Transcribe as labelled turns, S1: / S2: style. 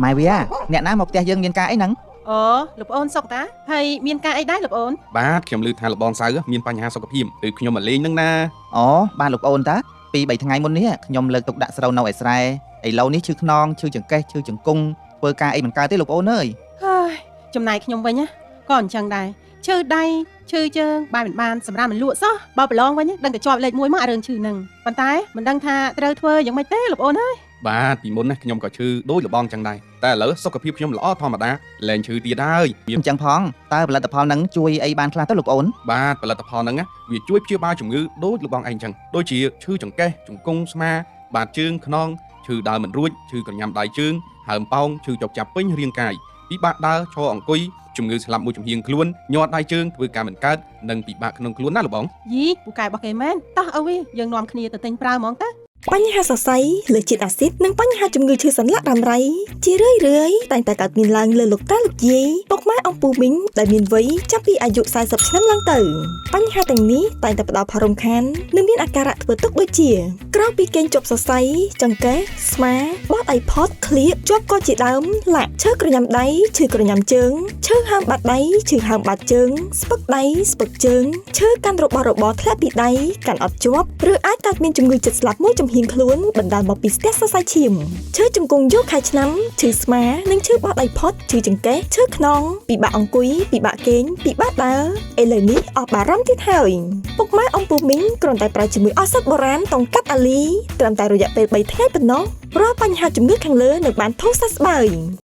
S1: ម៉ែវាអ្នកណាមកផ្ទះយើងមានការអីហ្នឹង
S2: អូលោកប្អូនសុកតាហើយមានការអីដែរលោកប្អូន
S3: បាទខ្ញុំឮថាលបងសៅមានបញ្ហាសុខភាពគឺខ្ញុំមកលេងនឹងណា
S1: អូបានលោកប្អូនតាពី3ថ្ងៃមុននេះខ្ញុំលើកទុកដាក់ស្រូវនៅឯស្រែឥឡូវនេះឈឺខ្នងឈឺចង្កេះឈឺចង្គង់ធ្វើការអីមិនកើតទេលោកប្អូនអើយ
S2: ហើយចំណែកខ្ញុំវិញណាក៏អញ្ចឹងដែរឈឺដៃឈឺជើងបាយមិនបានសម្រាប់មិនលក់សោះបើប្រឡងវិញដឹងតែជាប់លេខ1មកអារឿងឈឺហ្នឹងប៉ុន្តែមិនដឹងថាត្រូវធ្វើយ៉ាងម៉េចទេលោកប្អូនអើយ
S3: បាទពីមុនណាខ្ញុំក៏ឈឺដូចលបងចឹងដែរតែឥឡូវសុខភាពខ្ញុំល្អធម្មតាលែងឈឺទៀតហើយ
S1: អញ្ចឹងផងតើផលិតផលហ្នឹងជួយអីបានខ្លះទៅលោកប្អូន
S3: បាទផលិតផលហ្នឹងវាជួយព្យាបាលជំងឺដូចលបងឯងចឹងដូចជាឈឺចង្កេះជង្គង់ស្មាបាតជើងខ្នងឈឺដើរមិនរួចឈឺកញ្ញាំដៃជើងហើមប៉ោងឈឺចុកចាប់ពេញរាងកាយពិបាកដើរឈរអង្គុយជំងឺស្លាប់មួយចំហៀងខ្លួនញាត់ដៃជើងធ្វើការមិនកើតនិងពិបាកក្នុងខ្លួនណាលបង
S2: យីពូកែរបស់គេមែនតោះអីយើងនាំគ្នាទៅទិញប្រើហ្មងតា
S4: បញ្ហាសរសៃលើជាតិអាស៊ីតនិងបញ្ហាជំងឺឈឺសន្លាក់រ៉ាំរ៉ៃជារឿយៗតែងតែកើតមានឡើងលើលោកតាលោកយាយពុកម៉ែអំពូមីងដែលមានវ័យចាប់ពីអាយុ40ឆ្នាំឡើងទៅបញ្ហាទាំងនេះតែងតែផ្ដល់ផលរំខាននិងមានអាការៈធ្វើទុក្ខដូចជាក្រៅពីកេងជាប់សរសៃចង្កេះស្មាបត់អីផតឃ្លៀកជាប់កជាដើមលាក់ឈឺក្រញាំដៃឈឺក្រញាំជើងឈឺហើមបាត់ដៃឈឺហើមបាត់ជើងស្ពឹកដៃស្ពឹកជើងឈឺកាន់របស់របរធ្លាក់ពីដៃកាន់អត់ជាប់ឬអាចកើតមានជំងឺចិត្តស្លាប់មួយចំហៀងខ្លួនបណ្ដាលមកពីស្ទះសរសៃឈាមឈឺជង្គង់យកខែឆ្នាំឈឺស្មានិងឈឺបោះដៃផុតឈឺចង្កេះឈឺខ្នងពិបាកអង្គុយពិបាកគេងពិបាកដើរឥឡូវនេះអស់បារម្ភទៀតហើយពុកម៉ែអំពូមីងគ្រាន់តែប្រើជាមួយឱសថបុរាណតង្កាត់អាលីត្រឹមតែរយៈពេល3ថ្ងៃប៉ុណ្ណោះរាល់បញ្ហាជំងឺខាងលើនឹងបានធូរសះស្បើយ